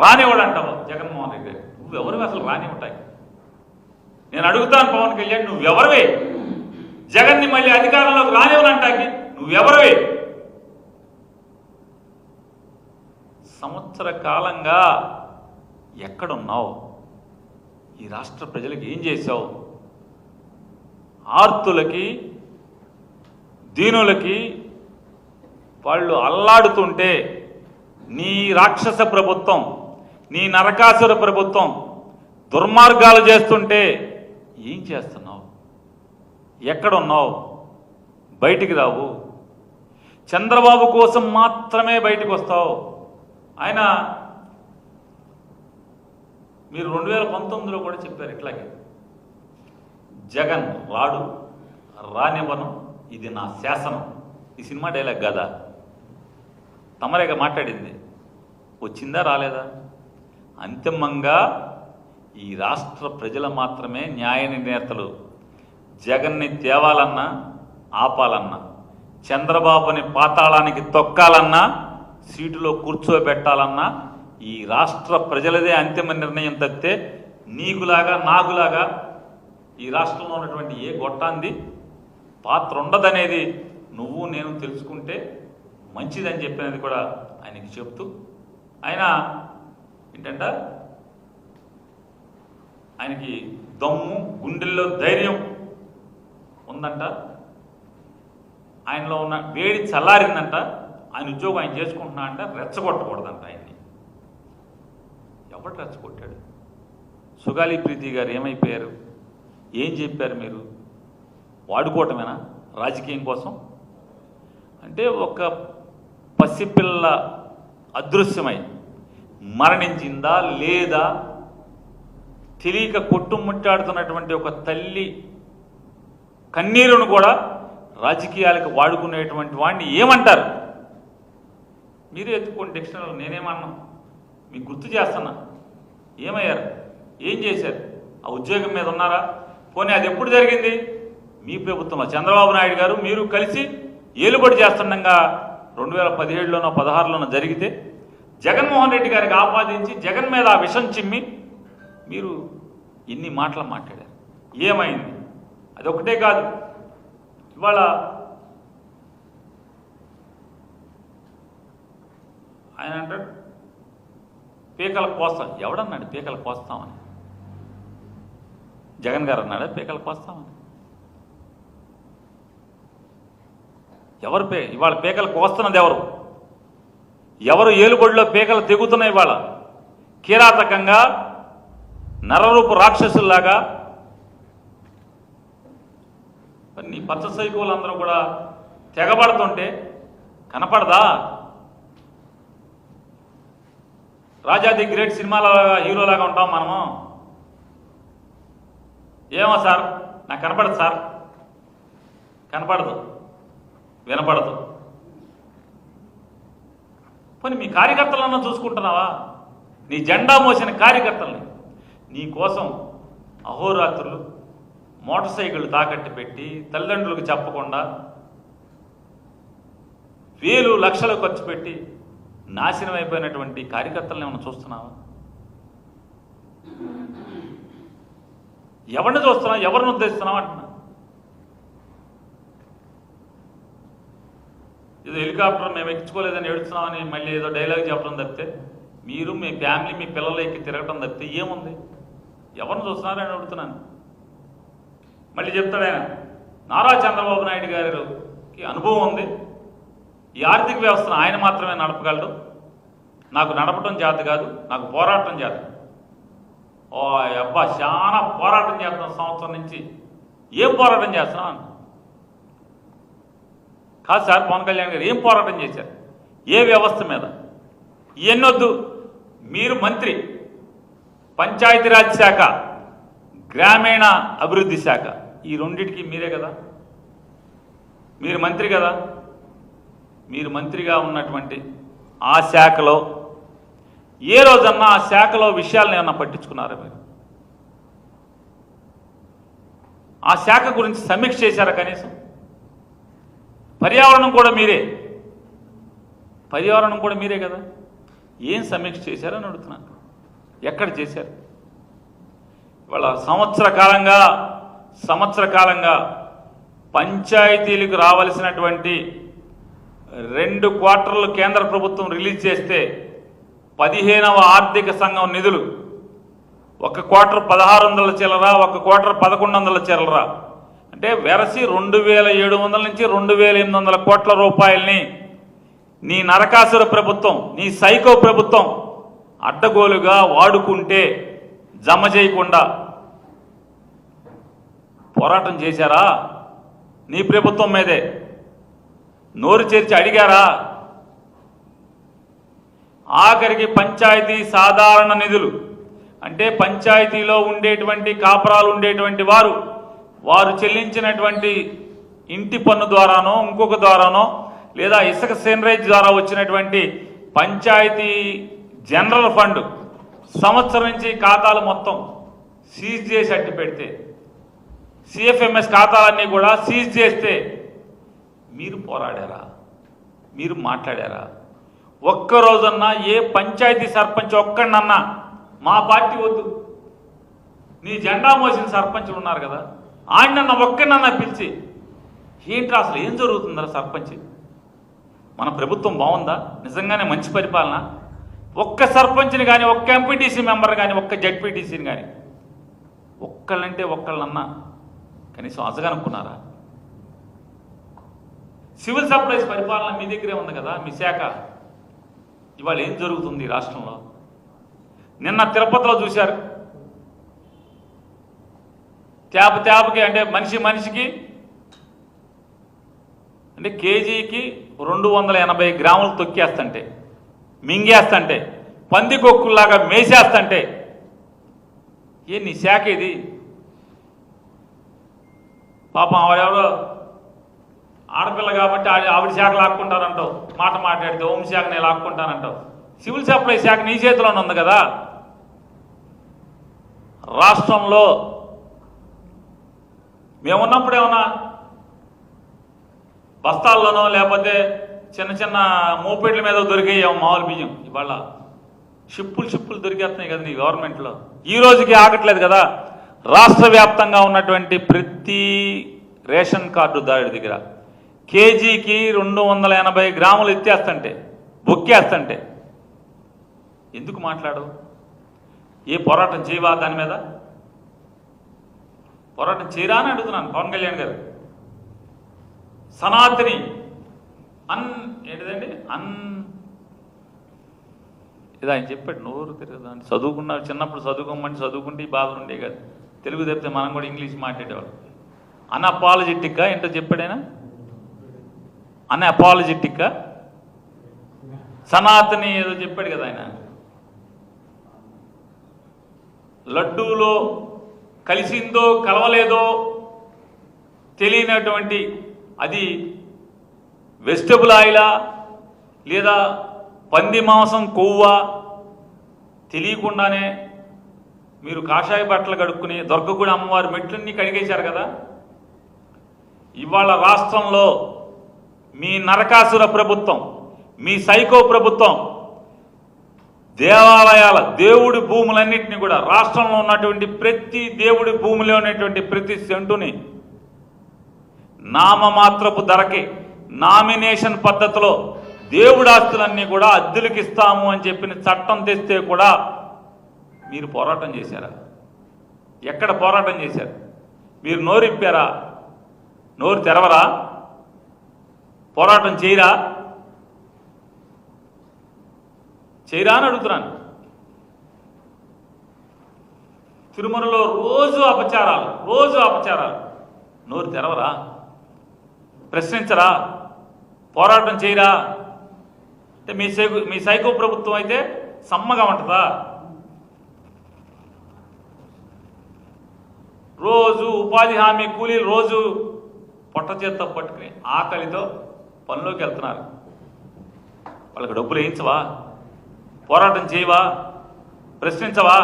రానివాడు అంటావు జగన్మోహన్ రెడ్డి. నువ్వెవరివి అసలు రానివ్వటాయి? నేను అడుగుతాను పవన్ కళ్యాణ్, నువ్వెవరివే జగన్ని మళ్ళీ అధికారంలోకి రానివ్వనంటాకి? నువ్వెవరివే? సంవత్సర కాలంగా ఎక్కడున్నావు? ఈ రాష్ట్ర ప్రజలకు ఏం చేశావు? ఆర్తులకి దీనులకి వాళ్ళు అల్లాడుతుంటే నీ రాక్షస ప్రభుత్వం, నీ నరకాసుర ప్రభుత్వం దుర్మార్గాలు చేస్తుంటే ఏం చేస్తున్నావు? ఎక్కడున్నావు? బయటికి రావు. చంద్రబాబు కోసం మాత్రమే బయటికి వస్తావు. ఆయన మీరు 2019లో కూడా చెప్పారు ఇట్లాగే, జగన్ రాడు, రానివ్వను, ఇది నా శాసనం. ఈ సినిమా డైలాగ్ కదా తమరేగా మాట్లాడింది. వచ్చిందా రాలేదా? అంతిమంగా ఈ రాష్ట్ర ప్రజలు మాత్రమే న్యాయ నిర్ణేతలు. జగన్ని తేవాలన్నా ఆపాలన్నా, చంద్రబాబుని పాతాళానికి తొక్కాలన్నా, సీటులో కూర్చోబెట్టాలన్నా ఈ రాష్ట్ర ప్రజలదే అంతిమ నిర్ణయం తప్పితే నీకులాగా నాకులాగా ఈ రాష్ట్రంలో ఉన్నటువంటి ఏ గొట్టాంది పాత్ర ఉండదనేది నువ్వు నేను తెలుసుకుంటే మంచిదని చెప్పినది కూడా ఆయనకి చెప్తూ, ఆయన ఏంటంట ఆయనకి దమ్ము గుండెల్లో ధైర్యం ఉందంట, ఆయనలో ఉన్న వేడి చల్లారిందంట, ఆయన ఉద్యోగం ఆయన చేసుకుంటున్నా అంట, రెచ్చగొట్టకూడదంట ఆయన్ని. ఎవరు రెచ్చగొట్టాడు? సుగాలి ప్రీతి గారు ఏమైపోయారు? ఏం చెప్పారు మీరు? వాడుకోవటమేనా రాజకీయం కోసం? అంటే ఒక పసిపిల్ల అదృశ్యమై మరణించిందా లేదా తెలియక కొట్టుముట్టాడుతున్నటువంటి ఒక తల్లి కన్నీరును కూడా రాజకీయాలకు వాడుకునేటువంటి వాడిని ఏమంటారు? మీరే ఎత్తుకోండి డిక్షనరీలో. నేనేమన్నా మీకు గుర్తు చేస్తున్నా. ఏమయ్యారు? ఏం చేశారు? ఆ ఉద్యోగం మీద ఉన్నారా? పోనీ అది ఎప్పుడు జరిగింది? మీ ప్రభుత్వంలో చంద్రబాబు నాయుడు గారు మీరు కలిసి ఏలుబడి చేస్తుండగా 2017లోనో 16లోనో జరిగితే జగన్మోహన్ రెడ్డి గారికి ఆపాదించి జగన్ మీద ఆ విషం చిమ్మి మీరు ఎన్ని మాటలు మాట్లాడారు? ఏమైంది? అదొకటే కాదు, ఇవాళ ఆయన అంటాడు పీకల కోస్తాం. ఎవడన్నాడు పీకల కోస్తామని? జగన్ గారు అన్నాడా పీకల కోస్తామని? ఎవరు ఇవాళ పీకలు కోస్తున్నది ఎవరు? ఎవరు ఏలుబడిలో పీకలు తెగుతున్నాయి? ఇవాళ కిరాతకంగా నరరూపు రాక్షసుల్లాగా నీ పచ్చ సైకోలందరూ కూడా తెగబడుతుంటే కనపడదా? రాజా ది గ్రేట్ సినిమాల హీరోలాగా ఉంటాం మనము. ఏమో సార్ నాకు కనపడదు సార్, కనపడదు, వినపడదు. పోనీ మీ కార్యకర్తలన్నా చూసుకుంటున్నావా? నీ జెండా మోసిన కార్యకర్తల్ని నీ కోసం అహోరాత్రులు మోటార్ సైకిళ్ళు తాకట్టు పెట్టి తల్లిదండ్రులకు చెప్పకుండా వేలు లక్షలు ఖర్చు పెట్టి నాశనం అయిపోయినటువంటి కార్యకర్తలను ఏమన్నా చూస్తున్నావా? ఎవరిని చూస్తున్నావు? ఎవరిని ఉద్దేశిస్తున్నావు అంటున్నా. ఏదో హెలికాప్టర్ మేము ఎక్కించుకోలేదని ఏడుస్తున్నామని మళ్ళీ ఏదో డైలాగ్ చెప్పడం తప్పితే, మీరు మీ ఫ్యామిలీ మీ పిల్లలు ఎక్కి తిరగటం తప్పితే ఏముంది? ఎవరిని చూస్తున్నారని అడుగుతున్నాను. మళ్ళీ చెప్తాడు ఆయన, నారా చంద్రబాబు నాయుడు గారికి అనుభవం ఉంది, ఈ ఆర్థిక వ్యవస్థను ఆయన మాత్రమే నడపగలడు, నాకు నడపటం చేత కాదు, నాకు పోరాటం చేత. ఓ అబ్బా చాలా పోరాటం చేస్తున్నాం సంవత్సరం నుంచి. ఏం పోరాటం చేస్తున్నాం? కాదు సార్, పవన్ కళ్యాణ్ గారు ఏం పోరాటం చేశారు? ఏ వ్యవస్థ మీద? ఎన్నొద్దు, మీరు మంత్రి, పంచాయతీరాజ్ శాఖ, గ్రామీణ అభివృద్ధి శాఖ, ఈ రెండింటికి మీరే కదా, మీరు మంత్రి కదా. మీరు మంత్రిగా ఉన్నటువంటి ఆ శాఖలో ఏ రోజన్నా ఆ శాఖలో విషయాలను ఏమన్నా పట్టించుకున్నారా మీరు? ఆ శాఖ గురించి సమీక్ష చేశారా కనీసం? పర్యావరణం కూడా మీరే, పర్యావరణం కూడా మీరే కదా. ఏం సమీక్ష చేశారని అడుగుతున్నాను. ఎక్కడ చేశారు? ఇవాళ సంవత్సర కాలంగా పంచాయతీలకు రావాల్సినటువంటి 2 క్వార్టర్లు కేంద్ర ప్రభుత్వం రిలీజ్ చేస్తే 15వ ఆర్థిక సంఘం నిధులు 1 క్వార్టర్ 1600 చిల్లర, 1 క్వార్టర్ 1100 చిల్లర, అంటే వెరసి 2700 నుంచి 2800 కోట్ల రూపాయలని నీ నరకాసుర ప్రభుత్వం, నీ సైకో ప్రభుత్వం అడ్డగోలుగా వాడుకుంటే జమ చేయకుండా పోరాటం చేశారా? నీ ప్రభుత్వం మీదే నోరు చేర్చి అడిగారా? ఆఖరికి పంచాయతీ సాధారణ నిధులు అంటే పంచాయతీలో ఉండేటువంటి కాపురాలు ఉండేటువంటి వారు చెల్లించినటువంటి ఇంటి పన్ను ద్వారానో ఇంకొక ద్వారానో లేదా ఇసుక సేనరేజ్ ద్వారా వచ్చినటువంటి పంచాయతీ జనరల్ ఫండ్ సంవత్సరం నుంచి ఖాతాలు మొత్తం సీజ్ చేసి అట్టి పెడితే, సిఎఫ్ఎంఎస్ ఖాతాలన్నీ కూడా సీజ్ చేస్తే మీరు పోరాడారా? మీరు మాట్లాడారా? ఒక్కరోజన్నా ఏ పంచాయతీ సర్పంచ్ ఒక్కడన్నా మా పార్టీ వద్దు, నీ జెండా మోసిన సర్పంచులు ఉన్నారు కదా, ఆయనన్నా ఒక్కడన్నా పిలిచి ఏంట్రా అసలు ఏం జరుగుతుందా సర్పంచ్, మన ప్రభుత్వం బాగుందా, నిజంగానే మంచి పరిపాలన, ఒక్క సర్పంచ్ని కానీ ఒక్క ఎంపీటీసీ మెంబర్ కానీ ఒక్క జడ్పీటీసీని కానీ ఒక్కళ్ళంటే ఒక్కళ్ళన్నా కనీసం అసగనుకున్నారా? సివిల్ సప్లైస్ పరిపాలన మీ దగ్గరే ఉంది కదా, మీ శాఖ. ఇవాళ ఏం జరుగుతుంది రాష్ట్రంలో? నిన్న తిరుపతిలో చూశారు, ట్యాప్కి అంటే మనిషికి అంటే కేజీకి 280 గ్రాములు తొక్కేస్తంటే, మింగేస్తంటే, పందికొక్కుల్లాగా మేసేస్తంటే ఏ నీ శాఖ ఇది? పాపం ఆవిడెవడో ఆడపిల్ల కాబట్టి ఆవిడ శాఖ లాక్కుంటానంటావు, మాట మాట్లాడితే హోంశాఖ నేను లాక్కుంటానంటావు. సివిల్ సప్లై శాఖ నీ చేతిలోనే ఉంది కదా. రాష్ట్రంలో మేమున్నప్పుడు ఏమన్నా బస్తాల్లోనో లేకపోతే చిన్న మోపెడ్ల మీద దొరికేయం మామూలు బియ్యం, ఇవాళ షిప్పులు దొరికేస్తున్నాయి కదా నీ గవర్నమెంట్లో. ఈ రోజుకి ఆగట్లేదు కదా. రాష్ట్ర వ్యాప్తంగా ఉన్నటువంటి ప్రతి రేషన్ కార్డుదారుడి దగ్గర కేజీకి 280 గ్రాములు ఎత్తేస్తంటే, బొక్కేస్తంటే ఎందుకు మాట్లాడు? ఏ పోరాటం చేయవా? దాని మీద పోరాటం చేయరా అని అడుగుతున్నాను పవన్ కళ్యాణ్ గారు. సనాతని ఏంటిదండి ఇది ఆయన చెప్పాడు, నోరు తిరగదాన్ని చదువుకున్నారు, చిన్నప్పుడు చదువుకోమని చదువుకుంటే బాధలు ఉండే కదా, తెలుగు తప్పితే మనం కూడా ఇంగ్లీష్ మాట్లాడేవాళ్ళు. అన్అపాలజెటిక్గా ఏంటో చెప్పాడైనా, అన్అపాలజెటిక్గా సనాతని ఏదో చెప్పాడు కదా ఆయన. లడ్డూలో కలిసిందో కలవలేదో తెలియనటువంటి అది వెజిటబుల్ ఆయిలా లేదా పంది మాంసం కొవ్వా తెలియకుండానే మీరు కాషాయ బట్టలు కడుక్కుని దుర్గగుడి అమ్మవారి మెట్లన్నీ కడిగేశారు కదా. ఇవాళ రాష్ట్రంలో మీ నరకాసుర ప్రభుత్వం, మీ సైకో ప్రభుత్వం దేవాలయాల దేవుడి భూములన్నింటినీ కూడా, రాష్ట్రంలో ఉన్నటువంటి ప్రతి దేవుడి భూమిలో ఉన్నటువంటి ప్రతి సెంటుని నామమాత్రపు ధరకి నామినేషన్ పద్ధతిలో దేవుడి ఆస్తులన్నీ కూడా అద్దెలకు ఇస్తాము అని చెప్పిన చట్టం తెస్తే కూడా మీరు పోరాటం చేశారా? ఎక్కడ పోరాటం చేశారు? మీరు నోరు ఇప్పారా? నోరు తెరవరా? పోరాటం చేయరా అని అడుగుతున్నాను. తిరుమలలో రోజు అపచారాలు, నోరు తెరవరా? ప్రశ్నించరా? పోరాటం చేయరా? అంటే మీ సైకో ప్రభుత్వం అయితే సమ్మగా ఉంటుందా? రోజు ఉపాధి హామీ కూలీలు రోజు పొట్ట చేత్తో పట్టుకుని ఆకలితో పనిలోకి వెళ్తున్నారు. వాళ్ళకి డబ్బులు వేయించవా? పోరాటం చేయవా? ప్రశ్నించవా?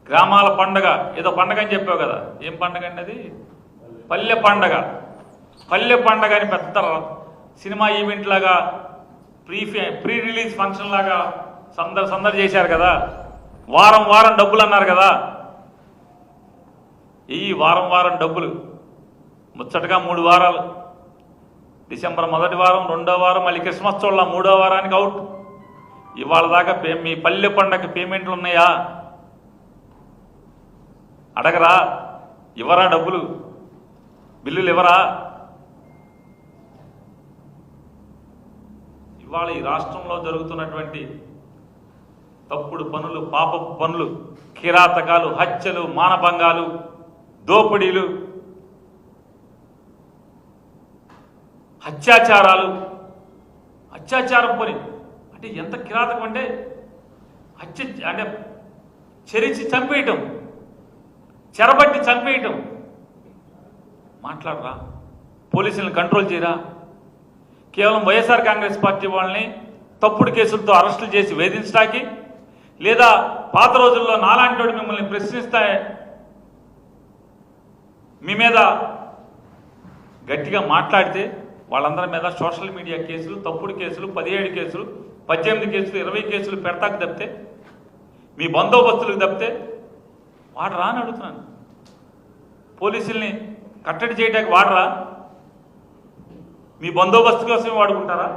గ్రామాల పండగ ఏదో పండగ అని చెప్పావు కదా, ఏం పండగ అండి అది? పల్లె పండగ. పల్లె పండగ అని పెద్ద సినిమా ఈవెంట్ లాగా ప్రీ రిలీజ్ ఫంక్షన్ లాగా సందడి చేశారు కదా. వారం వారం డబ్బులు అన్నారు కదా. ఈ వారం వారం డబ్బులు ముచ్చటగా 3 వారాలు, డిసెంబర్ 1వ వారం, 2వ వారం, మళ్ళీ క్రిస్మస్ చూడాల 3వ వారానికి అవుట్. ఇవాళ దాకా మీ పల్లె పండగ పేమెంట్లు ఉన్నాయా? అడగరా? ఇవ్వరా? డబ్బులు బిల్లులు ఇవ్వరా? ఇవాళ ఈ రాష్ట్రంలో జరుగుతున్నటువంటి తప్పుడు పనులు, పాపపు పనులు, కిరాతకాలు, హత్యలు, మానభంగాలు, దోపిడీలు, అత్యాచారం పని అంటే ఎంత కిరాతకం అంటే అంటే చెరిచి చంపేయటం, చెరబట్టి చంపేయటం. మాట్లాడరా? పోలీసులను కంట్రోల్ చేయరా? కేవలం వైఎస్ఆర్ కాంగ్రెస్ పార్టీ వాళ్ళని తప్పుడు కేసులతో అరెస్టులు చేసి వేధించడానికి, లేదా పాత రోజుల్లో నాలాంటి వాడు మిమ్మల్ని ప్రశ్నిస్తే మీ మీద గట్టిగా మాట్లాడితే వాళ్ళందరి మీద సోషల్ మీడియా కేసులు, తప్పుడు కేసులు, 17 కేసులు, 18 కేసులు, 20 కేసులు పెడతాకు తప్పితే, మీ బందోబస్తులకు తప్పితే వాడరా అని అడుగుతున్నాను. పోలీసుల్ని కట్టడి చేయడానికి వాడరా? మీ బందోబస్తు కోసమే వాడుకుంటారా?